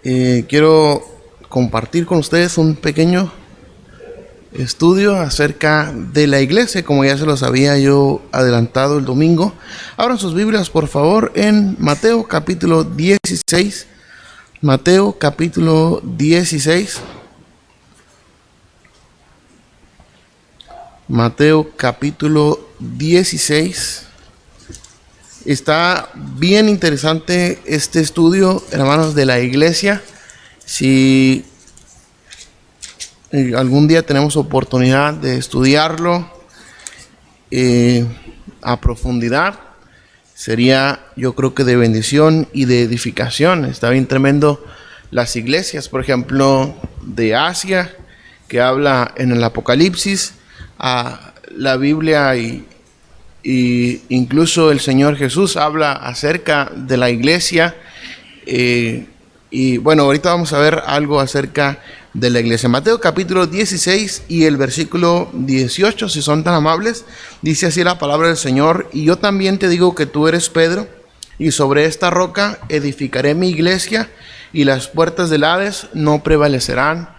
Quiero compartir con ustedes un pequeño estudio acerca de la iglesia, como ya se los había yo adelantado el domingo. Abran sus Biblias, por favor, en Mateo capítulo 16. Mateo capítulo 16. Mateo capítulo 16. Está bien interesante este estudio, hermanos, de la iglesia. Si algún día tenemos oportunidad de estudiarlo a profundidad, sería, yo creo que de bendición y de edificación. Está bien tremendo las iglesias, por ejemplo, de Asia, que habla en el Apocalipsis, a la Biblia y incluso el Señor Jesús habla acerca de la iglesia. Y bueno, ahorita vamos a ver algo acerca de la iglesia. Mateo capítulo 16 y el versículo 18, si son tan amables, dice así la palabra del Señor: y yo también te digo que tú eres Pedro, y sobre esta roca edificaré mi iglesia, y las puertas del Hades no prevalecerán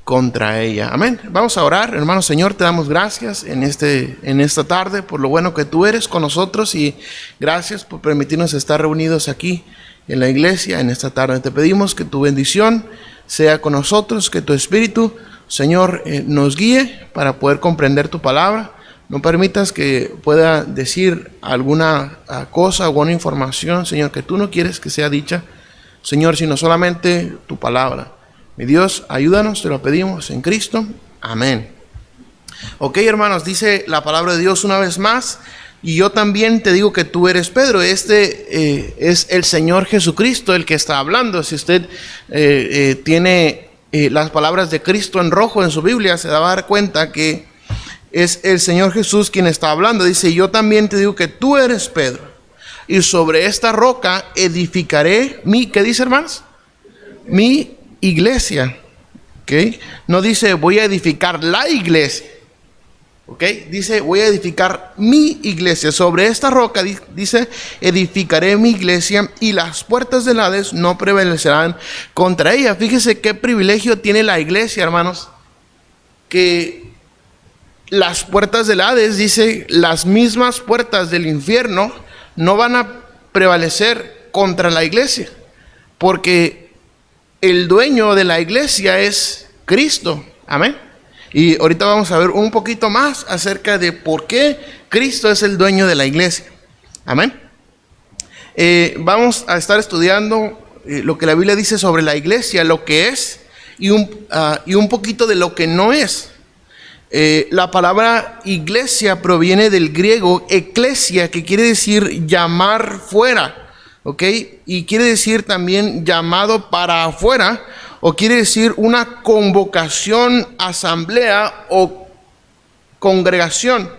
contra ella. Amén. Vamos a orar. Hermano Señor, te damos gracias en esta tarde por lo bueno que tú eres con nosotros, y gracias por permitirnos estar reunidos aquí en la iglesia en esta tarde. Te pedimos que tu bendición sea con nosotros, que tu Espíritu, Señor, nos guíe para poder comprender tu palabra. No permitas que pueda decir alguna cosa o alguna información, Señor, que tú no quieres que sea dicha, Señor, sino solamente tu palabra. Mi Dios, ayúdanos, te lo pedimos en Cristo. Amén. Ok, hermanos, dice la palabra de Dios una vez más: y yo también te digo que tú eres Pedro. Este es el Señor Jesucristo el que está hablando. Si usted tiene las palabras de Cristo en rojo en su Biblia, se va a dar cuenta que es el Señor Jesús quien está hablando. Dice: yo también te digo que tú eres Pedro, y sobre esta roca edificaré mi, ¿qué dice, hermanos? Mi iglesia. ¿Okay? No dice voy a edificar la iglesia. ¿Okay? Dice voy a edificar mi iglesia. Sobre esta roca, dice, edificaré mi iglesia, y las puertas del Hades no prevalecerán contra ella. Fíjese qué privilegio tiene la iglesia, hermanos, que las puertas del Hades, dice, las mismas puertas del infierno no van a prevalecer contra la iglesia, porque el dueño de la iglesia es Cristo. Amén. Y ahorita vamos a ver un poquito más acerca de por qué Cristo es el dueño de la iglesia. Amén. Vamos a estar estudiando lo que la Biblia dice sobre la iglesia, lo que es, y un poquito de lo que no es. La palabra iglesia proviene del griego eklesia, que quiere decir llamar fuera. ¿Ok? Y quiere decir también llamado para afuera, o quiere decir una convocación, asamblea o congregación.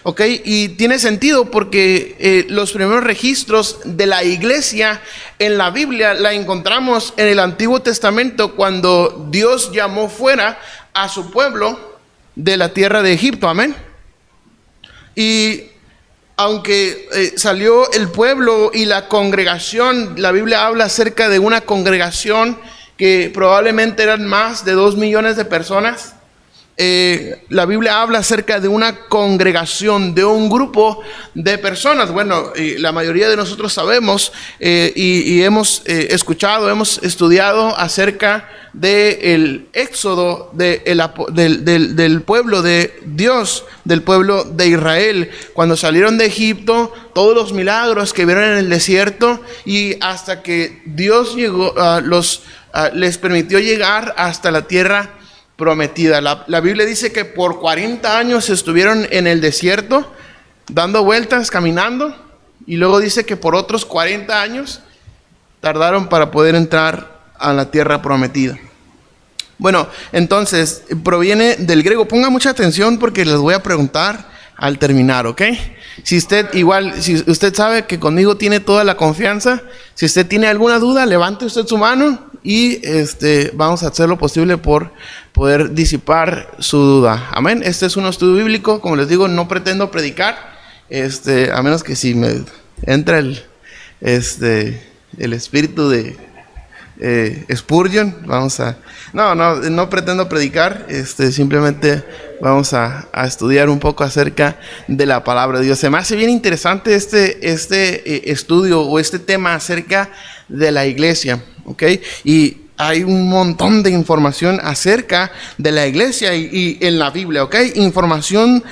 ¿Ok? Y tiene sentido porque los primeros registros de la iglesia en la Biblia la encontramos en el Antiguo Testamento, cuando Dios llamó fuera a su pueblo de la tierra de Egipto. Amén. Y aunque salió el pueblo y la congregación, la Biblia habla acerca de una congregación que probablemente eran más de 2 millones de personas. La Biblia habla acerca de una congregación, de un grupo de personas. Bueno, la mayoría de nosotros sabemos y hemos escuchado, hemos estudiado acerca del éxodo del pueblo de Dios, del pueblo de Israel, cuando salieron de Egipto, todos los milagros que vieron en el desierto, y hasta que Dios llegó, les permitió llegar hasta la tierra prometida. La Biblia dice que por 40 años estuvieron en el desierto, dando vueltas, caminando, y luego dice que por otros 40 años tardaron para poder entrar a la tierra prometida. Bueno, entonces proviene del griego. Ponga mucha atención porque les voy a preguntar al terminar, ¿ok? Si usted sabe que conmigo tiene toda la confianza, si usted tiene alguna duda, levante usted su mano y vamos a hacer lo posible por poder disipar su duda. Amén. Este es un estudio bíblico, como les digo, no pretendo predicar, a menos que si me entra el espíritu de Spurgeon. No pretendo predicar, simplemente vamos a estudiar un poco acerca de la palabra de Dios. Se me hace bien interesante este estudio o este tema acerca de la iglesia, ¿ok? Y hay un montón de información acerca de la iglesia y en la Biblia, ¿ok? Información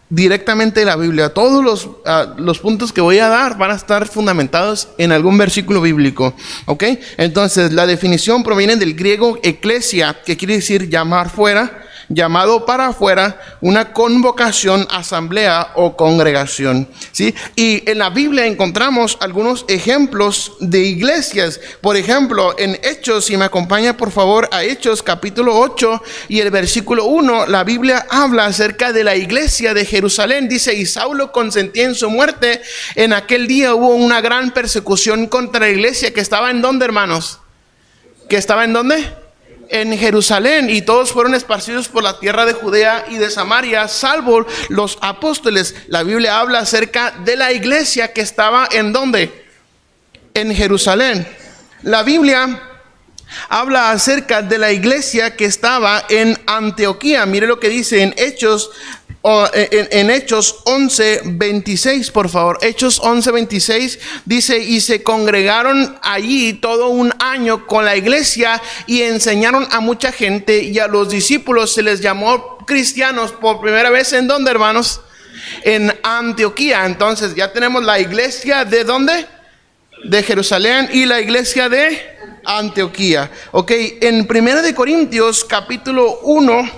directamente de la Biblia. Todos los puntos que voy a dar van a estar fundamentados en algún versículo bíblico, ¿ok? Entonces, la definición proviene del griego eclesia, que quiere decir llamar fuera, llamado para afuera, una convocación, asamblea o congregación, ¿sí? Y en la Biblia encontramos algunos ejemplos de iglesias. Por ejemplo, en Hechos, si me acompaña por favor a Hechos capítulo 8 y el versículo 1, la Biblia habla acerca de la iglesia de Jerusalén. Dice: y Saulo consentía en su muerte. En aquel día hubo una gran persecución contra la iglesia que estaba ¿en dónde, hermanos? ¿Que estaba en dónde? En Jerusalén, y todos fueron esparcidos por la tierra de Judea y de Samaria, salvo los apóstoles. La Biblia habla acerca de la iglesia que estaba ¿en dónde? En Jerusalén. La Biblia habla acerca de la iglesia que estaba en Antioquía. Mire lo que dice en Hechos. En Hechos 11:26, por favor. Hechos 11:26 dice: y se congregaron allí todo un año con la iglesia y enseñaron a mucha gente, y a los discípulos se les llamó cristianos por primera vez. ¿En dónde, hermanos? En Antioquía. Entonces ya tenemos la iglesia ¿de dónde? De Jerusalén, y la iglesia de Antioquía. Ok, en 1 de Corintios capítulo 1,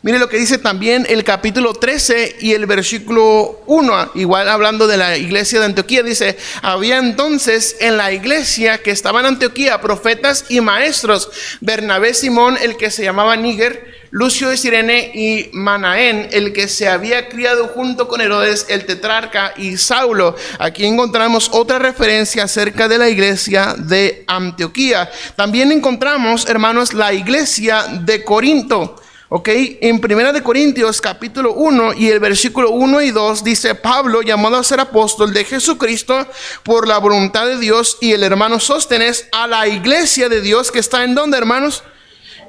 mire lo que dice también el capítulo 13 y el versículo 1, igual hablando de la iglesia de Antioquía. Dice: había entonces en la iglesia que estaba en Antioquía profetas y maestros: Bernabé, Simón, el que se llamaba Níger, Lucio de Cirene, y Manaén, el que se había criado junto con Herodes el tetrarca, y Saulo. Aquí encontramos otra referencia acerca de la iglesia de Antioquía. También encontramos, hermanos, la iglesia de Corinto. Ok, en 1 de Corintios capítulo 1 y el versículo 1 y 2 dice: Pablo, llamado a ser apóstol de Jesucristo por la voluntad de Dios, y el hermano Sóstenes, a la iglesia de Dios que está ¿en dónde, hermanos?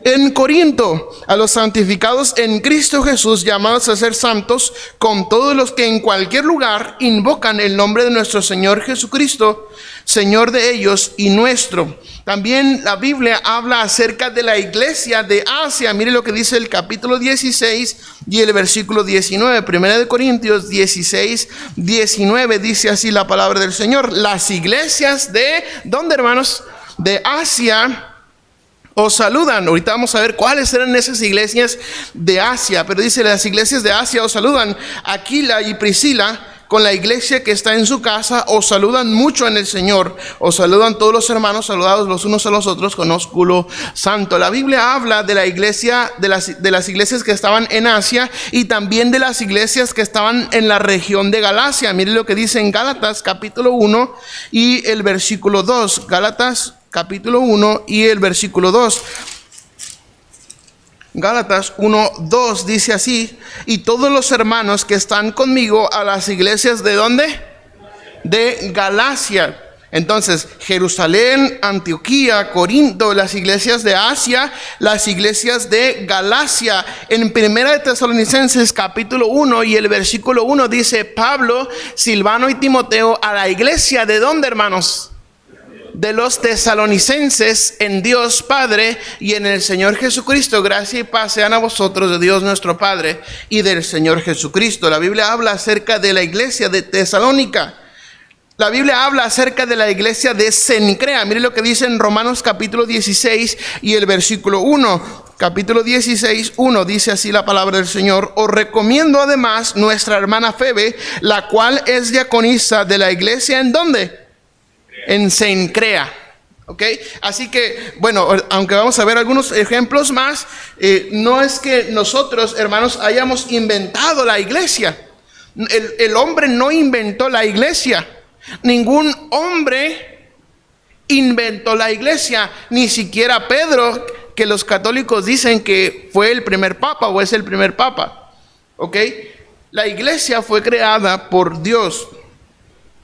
En Corinto, a los santificados en Cristo Jesús, llamados a ser santos, con todos los que en cualquier lugar invocan el nombre de nuestro Señor Jesucristo, Señor de ellos y nuestro. También la Biblia habla acerca de la iglesia de Asia. Mire lo que dice el capítulo 16 y el versículo 19. 1 de Corintios 16, 19, dice así la palabra del Señor: las iglesias de, ¿dónde, hermanos? De Asia os saludan. Ahorita vamos a ver cuáles eran esas iglesias de Asia, pero dice: las iglesias de Asia os saludan. Aquila y Priscila, con la iglesia que está en su casa, os saludan mucho en el Señor. Os saludan todos los hermanos, saludados los unos a los otros con ósculo santo. La Biblia habla de la iglesia, de las iglesias que estaban en Asia, y también de las iglesias que estaban en la región de Galacia. Mire lo que dice en Gálatas capítulo 1 y el versículo 2. Gálatas capítulo 1 y el versículo 2. Gálatas 1:2 dice así: y todos los hermanos que están conmigo a las iglesias ¿de dónde? De Galacia. Entonces, Jerusalén, Antioquía, Corinto, las iglesias de Asia, las iglesias de Galacia. En 1 de Tesalonicenses capítulo 1 y el versículo 1 dice: Pablo, Silvano y Timoteo, a la iglesia ¿de dónde, hermanos? De los tesalonicenses, en Dios Padre y en el Señor Jesucristo. Gracia y paz sean a vosotros de Dios nuestro Padre y del Señor Jesucristo. La Biblia habla acerca de la iglesia de Tesalónica. La Biblia habla acerca de la iglesia de Cencrea. Mire lo que dice en Romanos capítulo 16 y el versículo 1. Capítulo 16, 1, dice así la palabra del Señor: os recomiendo además nuestra hermana Febe, la cual es diaconisa de la iglesia ¿en dónde? En Cencrea. ¿Ok? Así que, bueno, aunque vamos a ver algunos ejemplos más, no es que nosotros, hermanos, hayamos inventado la iglesia. El hombre no inventó la iglesia. Ningún hombre inventó la iglesia. Ni siquiera Pedro, que los católicos dicen que fue el primer papa o es el primer papa. ¿Ok? La iglesia fue creada por Dios.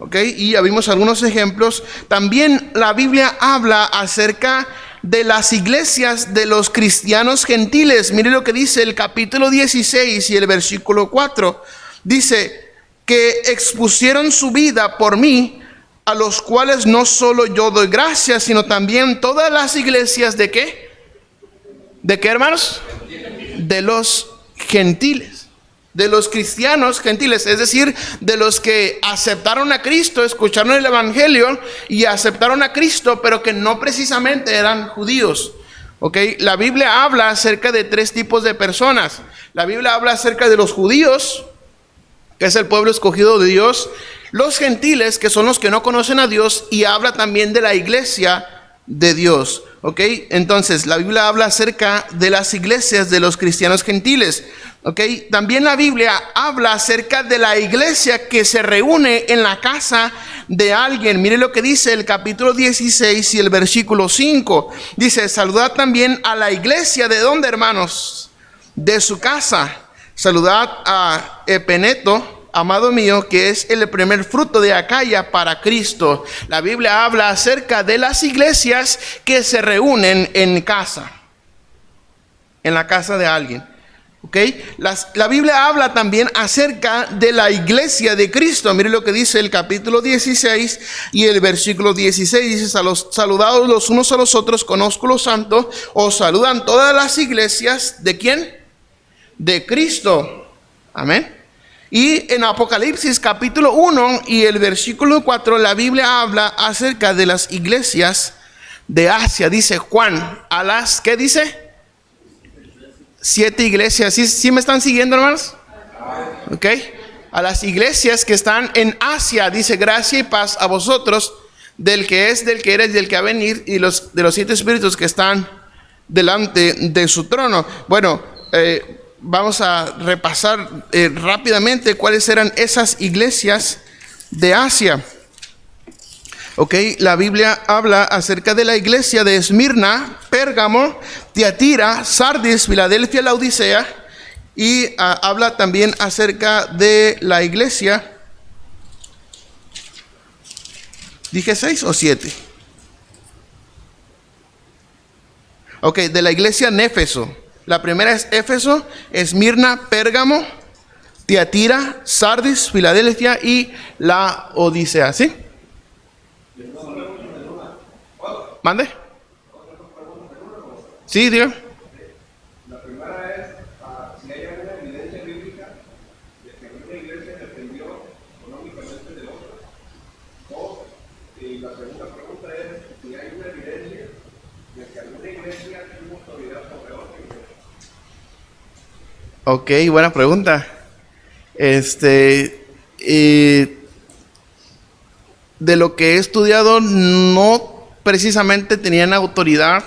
¿ok? Y ya vimos algunos ejemplos. También la Biblia habla acerca de las iglesias de los cristianos gentiles. Mire lo que dice el capítulo 16 y el versículo 4. Dice que expusieron su vida por mí, a los cuales no solo yo doy gracias, sino también todas las iglesias ¿de qué? ¿De qué, hermanos? De los gentiles, de los cristianos gentiles, es decir, de los que aceptaron a Cristo, escucharon el evangelio y aceptaron a Cristo, pero que no precisamente eran judíos. ¿Ok? La Biblia habla acerca de tres tipos de personas. La Biblia habla acerca de los judíos, que es el pueblo escogido de Dios, los gentiles, que son los que no conocen a Dios, y habla también de la iglesia de Dios. ¿Ok? Entonces, la Biblia habla acerca de las iglesias de los cristianos gentiles. ¿Ok? También la Biblia habla acerca de la iglesia que se reúne en la casa de alguien. Mire lo que dice el capítulo 16 y el versículo 5. Dice, saludad también a la iglesia, ¿de dónde, hermanos? De su casa. Saludad a Epeneto, amado mío, que es el primer fruto de Acaya para Cristo. La Biblia habla acerca de las iglesias que se reúnen en casa, en la casa de alguien. ¿Ok? La Biblia habla también acerca de la iglesia de Cristo. Mire lo que dice el capítulo 16 y el versículo 16. Dice, saludados los unos a los otros con ósculo santo. Os saludan todas las iglesias. ¿De quién? De Cristo. Amén. Y en Apocalipsis capítulo 1 y el versículo 4, la Biblia habla acerca de las iglesias de Asia. Dice Juan, a las, ¿qué dice? 7 iglesias. ¿Sí me están siguiendo, hermanos? Ok. A las iglesias que están en Asia, dice, gracia y paz a vosotros, del que es, del que eres y del que va a venir, y de los 7 espíritus que están delante de su trono. Bueno, vamos a repasar rápidamente cuáles eran esas iglesias de Asia. Ok, la Biblia habla acerca de la iglesia de Esmirna, Pérgamo, Tiatira, Sardis, Filadelfia, Laodicea, y habla también acerca de la iglesia. ¿Dije 6 o 7? Ok, de la iglesia en Éfeso. La primera es Éfeso, Esmirna, Pérgamo, Tiatira, Sardis, Filadelfia y Laodicea. ¿Sí? ¿Mande? Sí, diga. La primera es si hay alguna evidencia bíblica de que una iglesia dependió económicamente de otra. Y la segunda pregunta es si hay una evidencia de que alguna iglesia tuvo autoridad sobre otra iglesia. Ok, buena pregunta. De lo que he estudiado, no precisamente tenían autoridad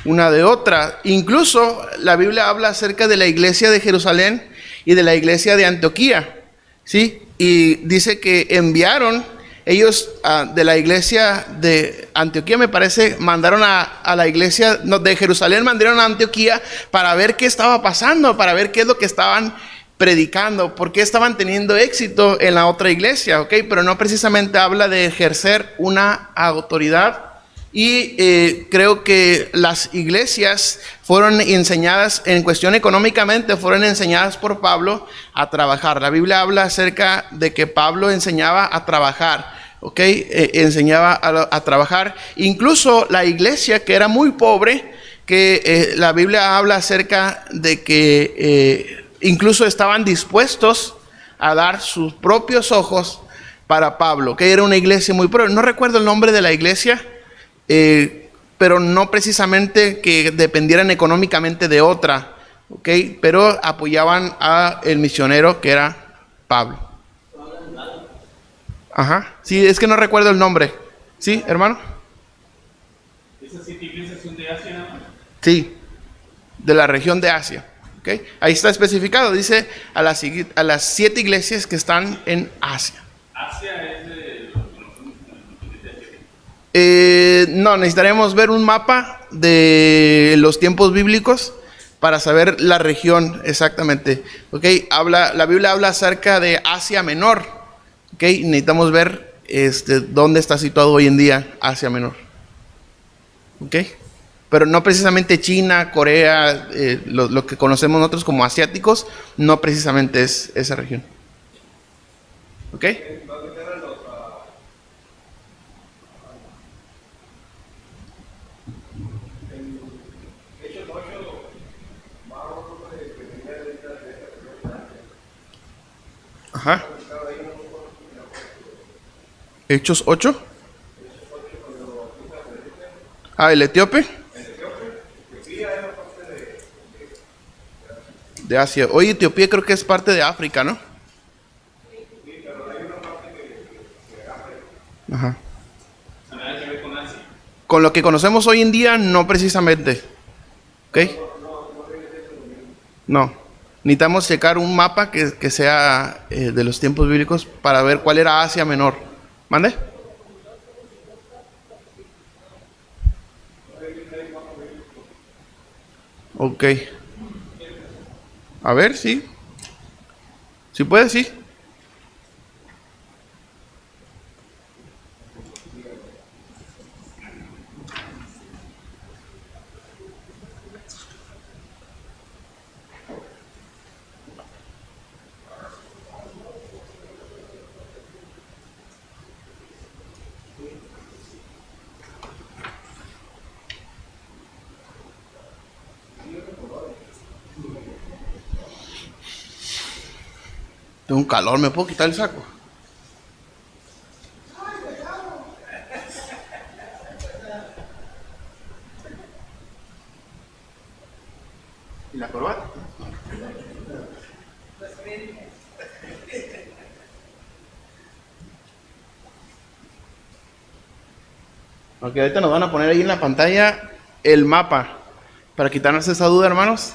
una de otra. Incluso la Biblia habla acerca de la iglesia de Jerusalén y de la iglesia de Antioquía, ¿sí? Y dice que enviaron ellos de la iglesia de Antioquía, me parece, mandaron a la iglesia de Jerusalén, mandaron a Antioquía para ver qué estaba pasando, para ver qué es lo que estaban predicando, por qué estaban teniendo éxito en la otra iglesia, ¿ok? Pero no precisamente habla de ejercer una autoridad. Y creo que las iglesias fueron enseñadas, en cuestión económicamente, fueron enseñadas por Pablo a trabajar. La Biblia habla acerca de que Pablo enseñaba a trabajar, ¿ok? Enseñaba a trabajar. Incluso la iglesia que era muy pobre, que la Biblia habla acerca de que incluso estaban dispuestos a dar sus propios ojos para Pablo, que era una iglesia muy pobre. No recuerdo el nombre de la iglesia, pero no precisamente que dependieran económicamente de otra, ¿ok? Pero apoyaban a el misionero que era Pablo. Ajá, sí, es que no recuerdo el nombre. ¿Sí, hermano? ¿Esas 7 iglesias son de Asia nada más? Sí, de la región de Asia, ¿ok? Ahí está especificado, dice a las 7 iglesias que están en Asia. Asia es de No, necesitaremos ver un mapa de los tiempos bíblicos para saber la región exactamente. ¿Ok? La Biblia habla acerca de Asia Menor. ¿Ok? Necesitamos ver dónde está situado hoy en día Asia Menor. ¿Ok? Pero no precisamente China, Corea, lo que conocemos nosotros como asiáticos, no precisamente es esa región. ¿Ok? Ajá. Hechos 8. Ah, el etíope. De Asia. Oye, Etiopía creo que es parte de África, ¿no? Ajá. Nada que ver con Asia. Con lo que conocemos hoy en día, no precisamente. ¿Ok? No. Necesitamos checar un mapa que sea de los tiempos bíblicos para ver cuál era Asia Menor. ¿Mande? Ok. A ver, sí. Si puede, sí. Tengo un calor, ¿me puedo quitar el saco? ¿Y la corbata? Ok, ahorita nos van a poner ahí en la pantalla el mapa para quitarnos esa duda, hermanos,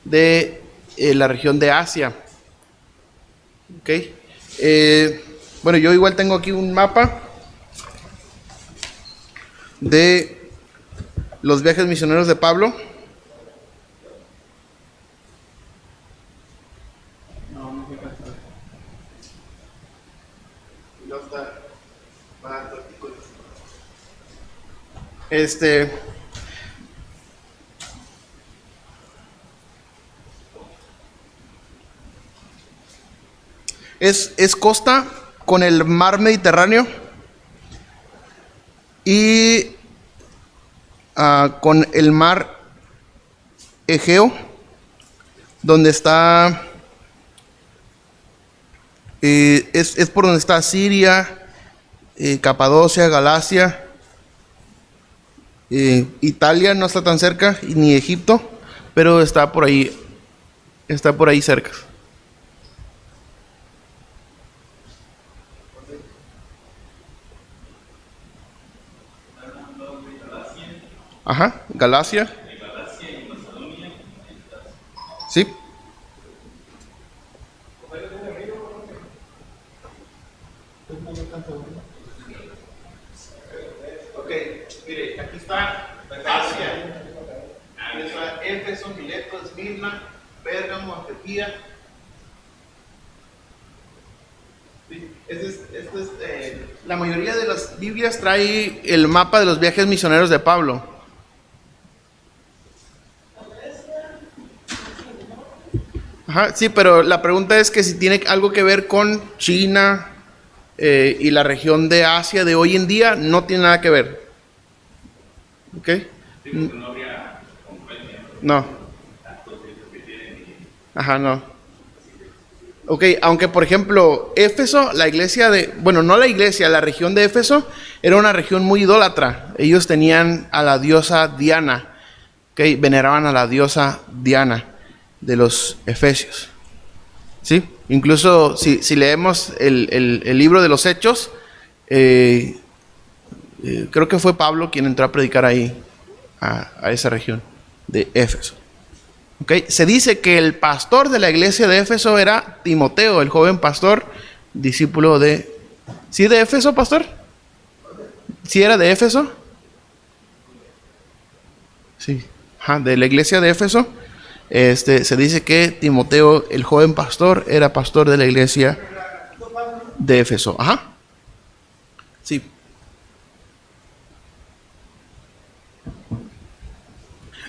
de la región de Asia. Ok. Bueno, yo igual tengo aquí un mapa de los viajes misioneros de Pablo. Es costa con el mar Mediterráneo y con el mar Egeo, donde está, es por donde está Siria, Capadocia, Galacia, Italia no está tan cerca, ni Egipto, pero está por ahí cerca. Ajá, Galacia. Sí. Ok, mire, aquí está Asia. Aquí está Éfeso, Mileto, Esmirna, Pérgamo, Antioquía. Sí, la mayoría de las Biblias trae el mapa de los viajes misioneros de Pablo. Ajá, sí, pero la pregunta es que si tiene algo que ver con China y la región de Asia de hoy en día, no tiene nada que ver. ¿Ok? No habría competencia. No. Ajá, no. Ok, aunque por ejemplo, Éfeso, la iglesia bueno, no la iglesia, la región de Éfeso era una región muy idólatra. Ellos tenían a la diosa Diana, ok, veneraban a la diosa Diana de los Efesios. ¿Sí? Incluso si leemos el libro de los Hechos, creo que fue Pablo quien entró a predicar ahí, a esa región de Éfeso. Okay. Se dice que el pastor de la iglesia de Éfeso era Timoteo, el joven pastor, discípulo de... ¿Sí de Éfeso, pastor? ¿Sí era de Éfeso? Sí. Ajá, de la iglesia de Éfeso. Se dice que Timoteo, el joven pastor, era pastor de la iglesia de Éfeso. Ajá. Sí.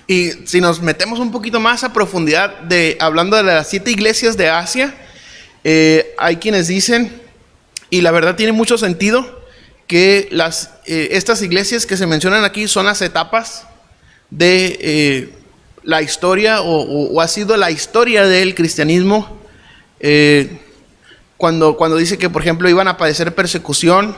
Y si nos metemos un poquito más a profundidad hablando de las 7 iglesias de Asia, hay quienes dicen, y la verdad tiene mucho sentido, que estas iglesias que se mencionan aquí son las etapas de la historia o ha sido la historia del cristianismo. Cuando dice que, por ejemplo, iban a padecer persecución,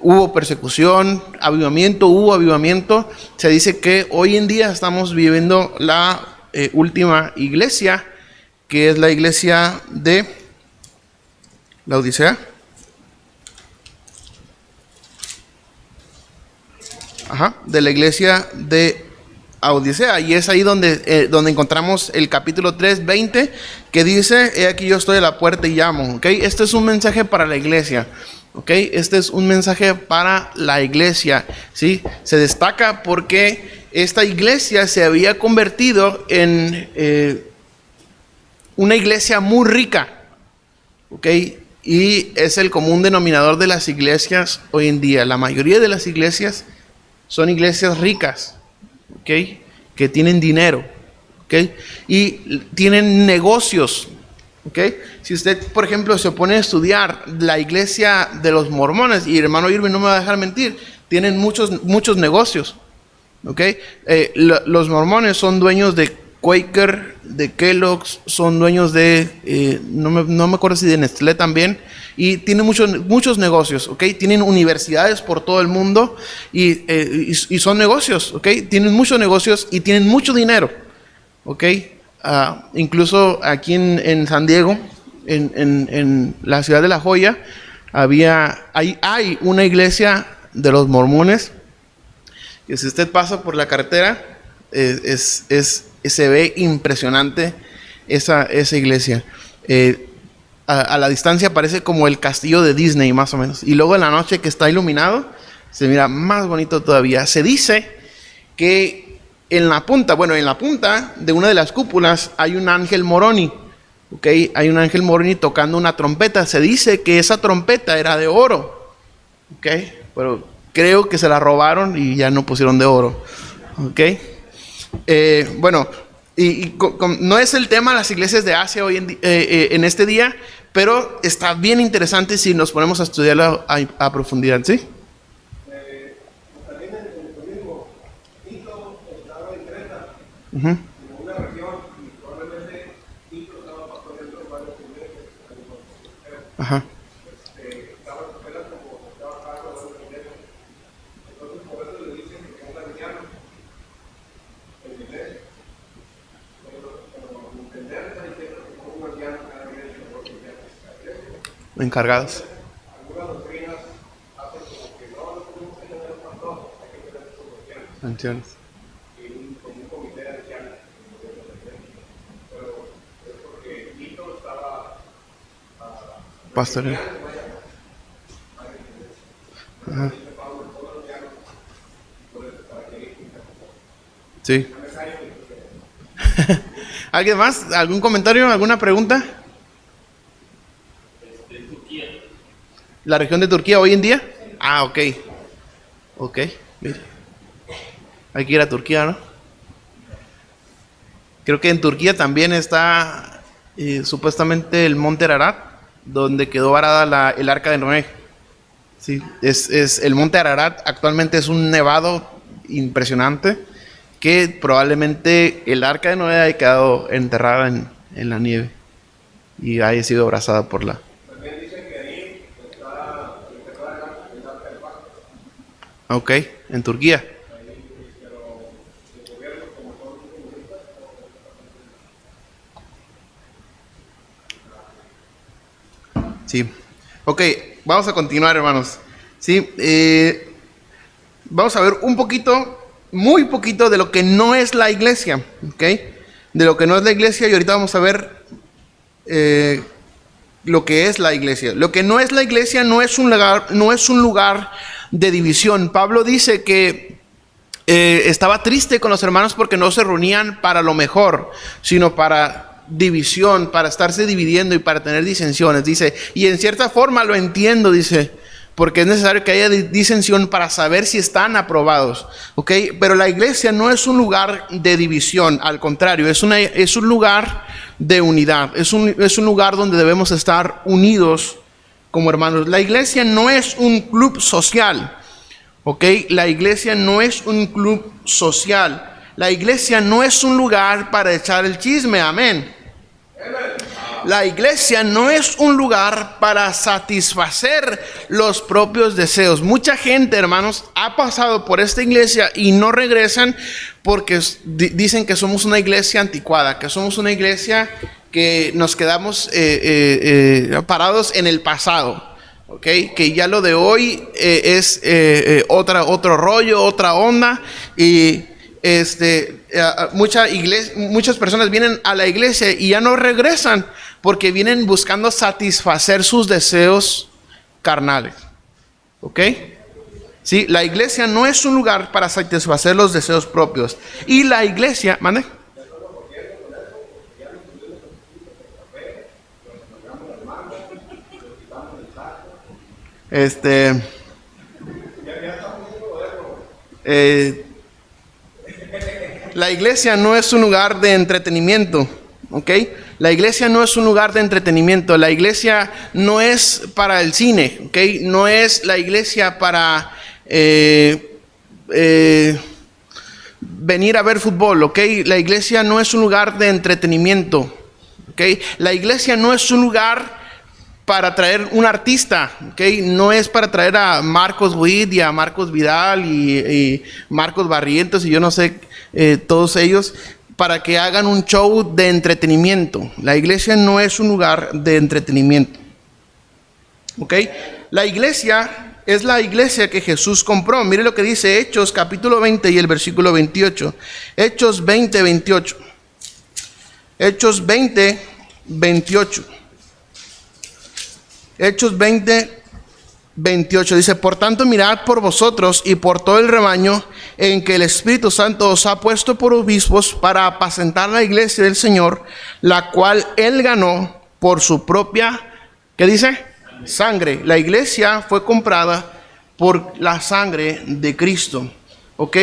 hubo persecución, hubo avivamiento. Se dice que hoy en día estamos viviendo la última iglesia, que es la iglesia de la Odisea. De la iglesia de Odisea, y es ahí donde encontramos el capítulo 3, 20, que dice: he aquí yo estoy a la puerta y llamo. ¿Okay? Este es un mensaje para la iglesia. ¿Okay? Este es un mensaje para la iglesia, ¿sí? Se destaca porque esta iglesia se había convertido en una iglesia muy rica. ¿Okay? Y es el común denominador de las iglesias hoy en día. La mayoría de las iglesias son iglesias ricas, ¿okay? Que tienen dinero, ¿okay? Y tienen negocios, ¿okay? Si usted, por ejemplo, se pone a estudiar la iglesia de los mormones, y el hermano Irving no me va a dejar mentir, tienen muchos negocios, ¿okay? Los mormones son dueños de Quaker, de Kellogg's, son dueños de, no me acuerdo si de Nestlé también, y tienen muchos negocios, ¿ok? Tienen universidades por todo el mundo y son negocios, ¿ok? Tienen muchos negocios y tienen mucho dinero, ¿ok? Incluso aquí en San Diego, en la ciudad de La Joya, hay una iglesia de los mormones, que si usted pasa por la carretera, se ve impresionante esa iglesia. A la distancia parece como el castillo de Disney, más o menos. Y luego en la noche que está iluminado, se mira más bonito todavía. Se dice que en la punta de una de las cúpulas hay un ángel Moroni. ¿Okay? Hay un ángel Moroni tocando una trompeta. Se dice que esa trompeta era de oro. ¿Okay? Pero creo que se la robaron y ya no pusieron de oro. ¿Okay? No es el tema las iglesias de Asia hoy en este día, pero está bien interesante si nos ponemos a estudiarlo a profundidad, ¿sí? También en el turismo, Tito estaba en Creta, Uh-huh. en una región, y probablemente Tito estaba pastoreando varios iglesias. Ajá. Estaba esperando como estaba a cargo de una iglesia. Entonces, por eso le dicen que son ancianos en la iglesia. Pero entender está diciendo que son un anciano cada iglesia, porque ya es cada iglesia. Encargados. Algunas doctrinas hacen como que no tenemos que tener un pastor, hay que tener sus ancianos. Ancianos. Y como un comité de ancianos. Pero es porque Tito estaba Pastoreo. Ajá. Sí. ¿Alguien más? ¿Algún comentario? ¿Alguna pregunta? Turquía. ¿La región de Turquía hoy en día? Ah, ok. Ok, mire. Hay que ir a Turquía, ¿no? Creo que en Turquía también está supuestamente el monte Ararat, donde quedó varada el arca de Noé. Sí, es el monte Ararat actualmente es un nevado impresionante, que probablemente el arca de Noé haya quedado enterrada en la nieve y haya sido abrazada por la... También dicen que ahí está enterrada el arca del pacto. Ok, en Turquía. Sí. Ok, vamos a continuar, hermanos. Sí, vamos a ver un poquito, muy poquito de lo que no es la iglesia, ¿ok? De lo que no es la iglesia, y ahorita vamos a ver lo que es la iglesia. Lo que no es la iglesia no es un lugar de división. Pablo dice que estaba triste con los hermanos porque no se reunían para lo mejor, sino para división, para estarse dividiendo y para tener disensiones. Dice, y en cierta forma lo entiendo, dice, porque es necesario que haya disensión para saber si están aprobados, ¿ok? Pero la iglesia no es un lugar de división, al contrario, es un lugar de unidad, es un lugar donde debemos estar unidos como hermanos. La iglesia no es un club social, ¿ok? La iglesia no es un club social. La iglesia no es un lugar para echar el chisme, amén. La iglesia no es un lugar para satisfacer los propios deseos. Mucha gente, hermanos, ha pasado por esta iglesia y no regresan porque dicen que somos una iglesia anticuada, que somos una iglesia que nos quedamos parados en el pasado, ¿ok? Que ya lo de hoy es otro rollo, otra onda, y muchas personas vienen a la iglesia y ya no regresan porque vienen buscando satisfacer sus deseos carnales, ¿ok? Sí, la iglesia no es un lugar para satisfacer los deseos propios. Y la iglesia, ¿mande? La iglesia no es un lugar de entretenimiento, ¿ok? La iglesia no es un lugar de entretenimiento. La iglesia no es para el cine, ¿ok? No es la iglesia para venir a ver fútbol, ¿ok? La iglesia no es un lugar de entretenimiento, ¿ok? La iglesia no es un lugar para traer un artista, ¿ok? No es para traer a Marcos Witt y a Marcos Vidal y Marcos Barrientos y yo no sé, todos ellos, para que hagan un show de entretenimiento. La iglesia no es un lugar de entretenimiento, ¿ok? La iglesia es la iglesia que Jesús compró. Mire lo que dice Hechos capítulo 20 y el versículo 28. Hechos 20, 28. Hechos 20, 28. Hechos 20, 28 dice: por tanto, mirad por vosotros y por todo el rebaño en que el Espíritu Santo os ha puesto por obispos para apacentar la iglesia del Señor, la cual Él ganó por su propia, ¿qué dice? Sangre. La iglesia fue comprada por la sangre de Cristo, ¿ok?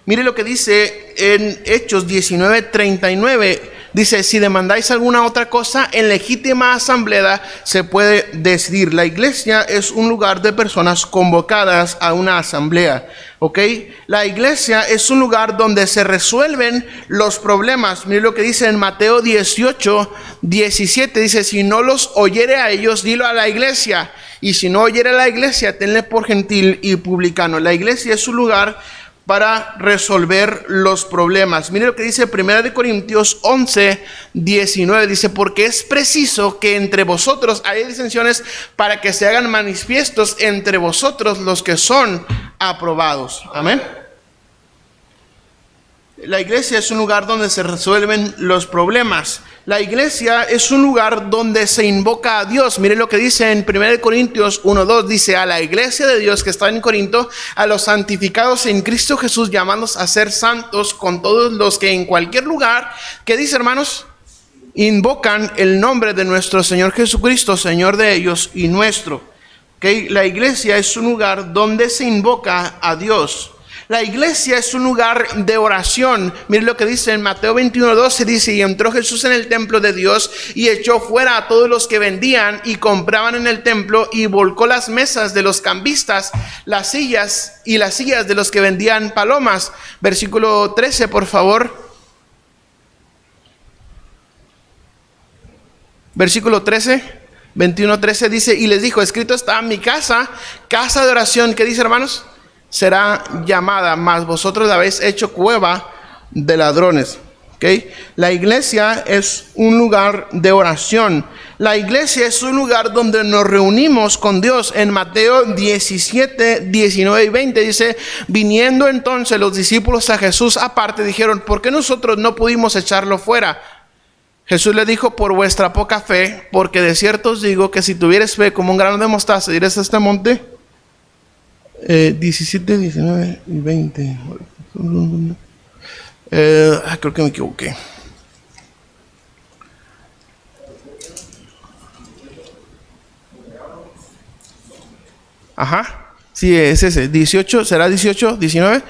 Mire lo que dice en Hechos 19, 39. Dice: si demandáis alguna otra cosa, en legítima asamblea se puede decidir. La iglesia es un lugar de personas convocadas a una asamblea, ¿ok? La iglesia es un lugar donde se resuelven los problemas. Mire lo que dice en Mateo 18, 17. Dice: si no los oyere a ellos, dilo a la iglesia. Y si no oyere a la iglesia, tenle por gentil y publicano. La iglesia es un lugar para resolver los problemas. Mire lo que dice 1 Corintios 11, 19. Dice: porque es preciso que entre vosotros haya disensiones, para que se hagan manifiestos entre vosotros los que son aprobados. Amén. La iglesia es un lugar donde se resuelven los problemas. La iglesia es un lugar donde se invoca a Dios. Mire lo que dice en 1 Corintios 1:2. Dice: a la iglesia de Dios que está en Corinto, a los santificados en Cristo Jesús, llamados a ser santos, con todos los que en cualquier lugar, ¿qué dice, hermanos? Invocan el nombre de nuestro Señor Jesucristo, Señor de ellos y nuestro. ¿Okay? La iglesia es un lugar donde se invoca a Dios. La iglesia es un lugar de oración. Mire lo que dice en Mateo 21:12. Dice: y entró Jesús en el templo de Dios y echó fuera a todos los que vendían y compraban en el templo, y volcó las mesas de los cambistas, las sillas de los que vendían palomas. Versículo 13, por favor. Versículo 13, 21:13 dice: y les dijo: escrito está: mi casa, casa de oración, ¿qué dice, hermanos? Será llamada, mas vosotros la habéis hecho cueva de ladrones. ¿Okay? La iglesia es un lugar de oración. La iglesia es un lugar donde nos reunimos con Dios. En Mateo 17, 19 y 20 dice: viniendo entonces los discípulos a Jesús aparte, dijeron: ¿por qué nosotros no pudimos echarlo fuera? Jesús le dijo: por vuestra poca fe, porque de cierto os digo que si tuvieres fe como un grano de mostaza, dirás a este monte. 17, 19 y 20. Creo que me equivoqué. Ajá. Sí, es ese. 18, ¿será 18, 19?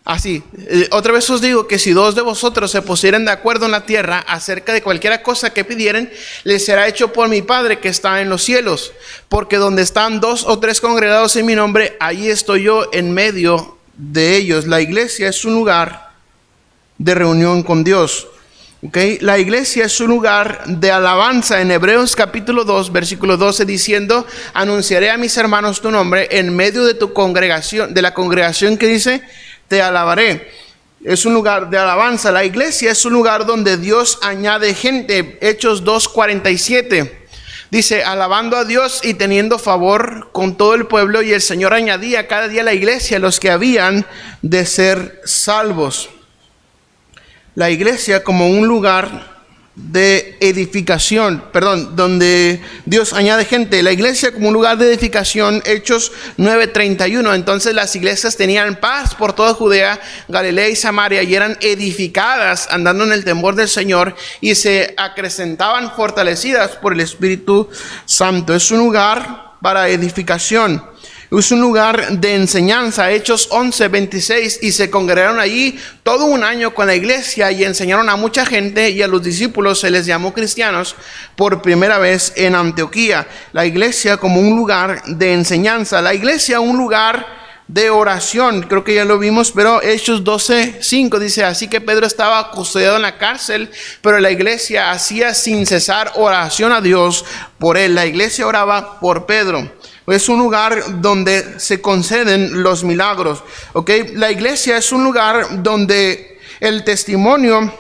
Así, otra vez os digo que si dos de vosotros se pusieren de acuerdo en la tierra acerca de cualquier cosa que pidieren, les será hecho por mi Padre que está en los cielos. Porque donde están dos o tres congregados en mi nombre, allí estoy yo en medio de ellos. La iglesia es un lugar de reunión con Dios. ¿Okay? La iglesia es un lugar de alabanza. En Hebreos capítulo 2, versículo 12, diciendo: anunciaré a mis hermanos tu nombre en medio de tu congregación, de la congregación que dice, te alabaré. Es un lugar de alabanza. La iglesia es un lugar donde Dios añade gente. Hechos 2:47 dice: alabando a Dios y teniendo favor con todo el pueblo, y el Señor añadía cada día a la iglesia los que habían de ser salvos. La iglesia como un lugar de edificación, donde Dios añade gente. La iglesia como un lugar de edificación, Hechos 9:31. Entonces las iglesias tenían paz por toda Judea, Galilea y Samaria, y eran edificadas andando en el temor del Señor, y se acrecentaban fortalecidas por el Espíritu Santo. Es un lugar para edificación. Es un lugar de enseñanza. Hechos 11:26. Y se congregaron allí todo un año con la iglesia y enseñaron a mucha gente, y a los discípulos se les llamó cristianos por primera vez en Antioquía. La iglesia como un lugar de enseñanza. La iglesia un lugar de oración. Creo que ya lo vimos, pero Hechos 12:5 dice: así que Pedro estaba custodiado en la cárcel, pero la iglesia hacía sin cesar oración a Dios por él. La iglesia oraba por Pedro. Es un lugar donde se conceden los milagros. ¿Okay? La iglesia es un lugar donde el testimonio,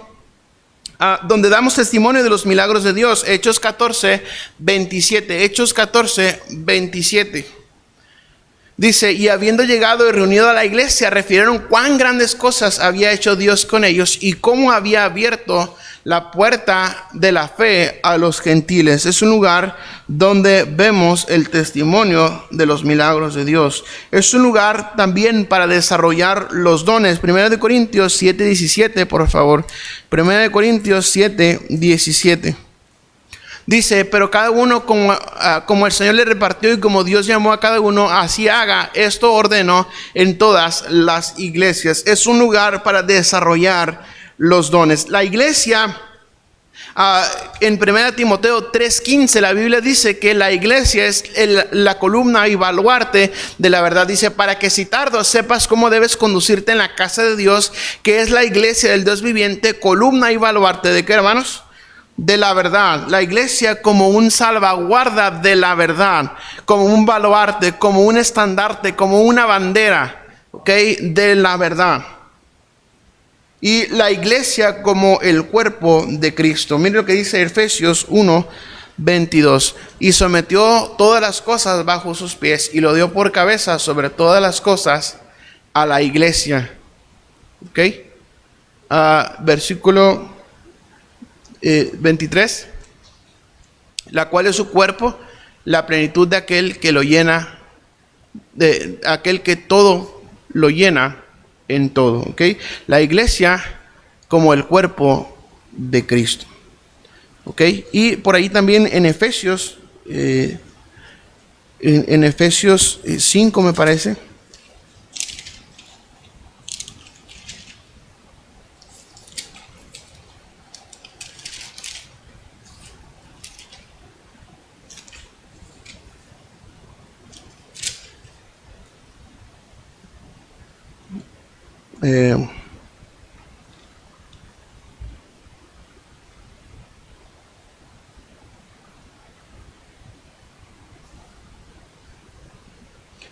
donde damos testimonio de los milagros de Dios. Hechos 14:27. Hechos 14:27. Dice: y habiendo llegado y reunido a la iglesia, refirieron cuán grandes cosas había hecho Dios con ellos y cómo había abierto la puerta de la fe a los gentiles. Es un lugar donde vemos el testimonio de los milagros de Dios. Es un lugar también para desarrollar los dones. 1 Corintios 7:17, por favor. 1 Corintios 7:17. Dice: pero cada uno como el Señor le repartió y como Dios llamó a cada uno, así haga. Esto ordenó en todas las iglesias. Es un lugar para desarrollar los dones. La iglesia, en 1 Timoteo 3:15, la Biblia dice que la iglesia es la columna y baluarte de la verdad. Dice: para que si tardo sepas cómo debes conducirte en la casa de Dios, que es la iglesia del Dios viviente, columna y baluarte. ¿De qué, hermanos? De la verdad. La iglesia como un salvaguarda de la verdad, como un baluarte, como un estandarte, como una bandera, ¿okay? De la verdad. Y la iglesia como el cuerpo de Cristo. Mire lo que dice Efesios 1:22. Y sometió todas las cosas bajo sus pies y lo dio por cabeza sobre todas las cosas a la iglesia. ¿Ok? Versículo 23. La cual es su cuerpo, la plenitud de aquel que lo llena, de aquel que todo lo llena en todo. ¿Okay? La iglesia como el cuerpo de Cristo. ¿Okay? Y por ahí también en Efesios, en Efesios 5 me parece.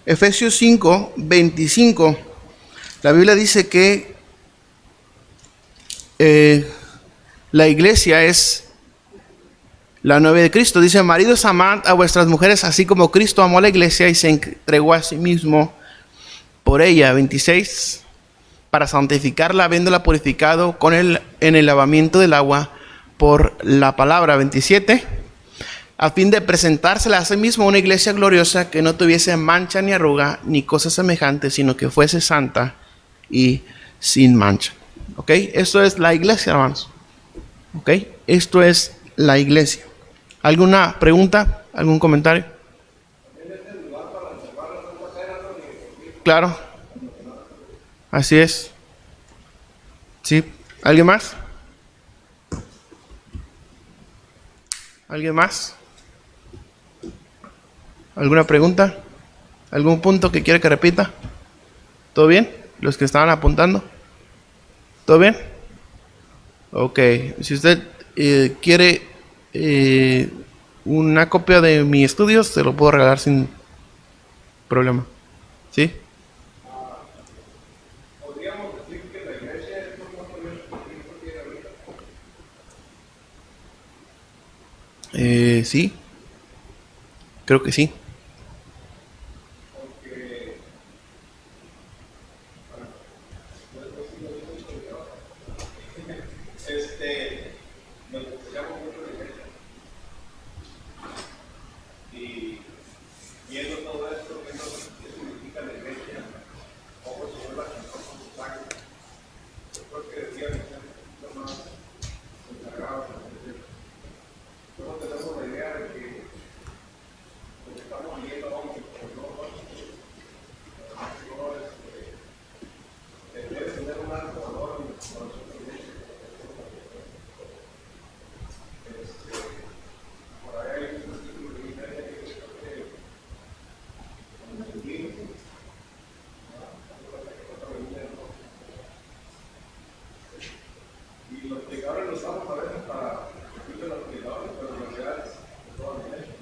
Efesios 5:25, la Biblia dice que la iglesia es la novia de Cristo. Dice: maridos, amad a vuestras mujeres así como Cristo amó a la iglesia y se entregó a sí mismo por ella. 26, para santificarla, habiéndola purificado en el lavamiento del agua por la palabra. 27, a fin de presentársela a sí mismo una iglesia gloriosa, que no tuviese mancha ni arruga ni cosa semejante, sino que fuese santa y sin mancha. ¿Ok? Esto es la iglesia, hermanos. ¿Ok? Esto es la iglesia. ¿Alguna pregunta? ¿Algún comentario? También es el lugar para observar claro. Así es. Sí. ¿Alguien más? ¿Alguien más? ¿Alguna pregunta? ¿Algún punto que quiera que repita? ¿Todo bien? ¿Los que estaban apuntando? ¿Todo bien? Ok. Si usted quiere una copia de mis estudios, se lo puedo regalar sin problema. ¿Sí? Podríamos decir que la iglesia es un poco menos que Cristo tiene ahorita. Sí. Creo que sí. Porque nos escuchamos mucho de la iglesia. Y viendo todo esto, viendo qué significa la iglesia, cómo se vuelve a cantar con su sangre, yo creo que deberíamos ser un poquito más encargados de la iglesia. Todos tenemos la idea de que lo que estamos viviendo ahora, debe tener un alto valor en nuestra iglesia. Por ahí hay un artículo de iglesia que dice que y los predicadores lo usamos a veces para decirle a los predicadores, pero en realidad es de toda la iglesia.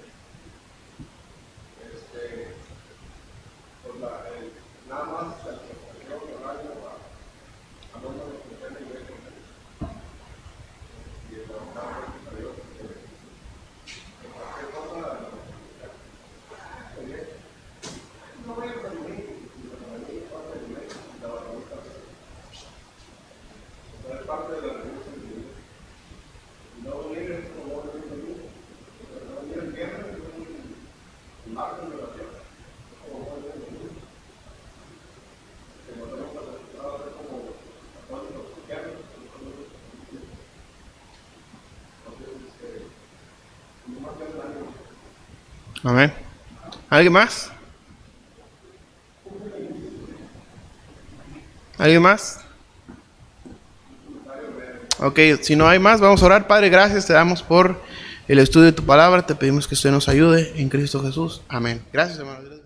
Pues nada más la expresión de horario a nombre de la iglesia y de la honra de Dios. Cualquier cosa, no voy a permitir que la familia es parte de la iglesia, la barrita es parte de la religión de Dios. No vienen como orden de Dios, no vienen viernes, no vienen martes de oración, como orden de Dios. Que nos hemos acostumbrado a ser como católicos cristianos, entonces, no más que un año. Amén. ¿Alguien más? ¿Alguien más? Ok, si no hay más, vamos a orar. Padre, gracias te damos por el estudio de tu palabra. Te pedimos que usted nos ayude en Cristo Jesús. Amén. Gracias, hermano.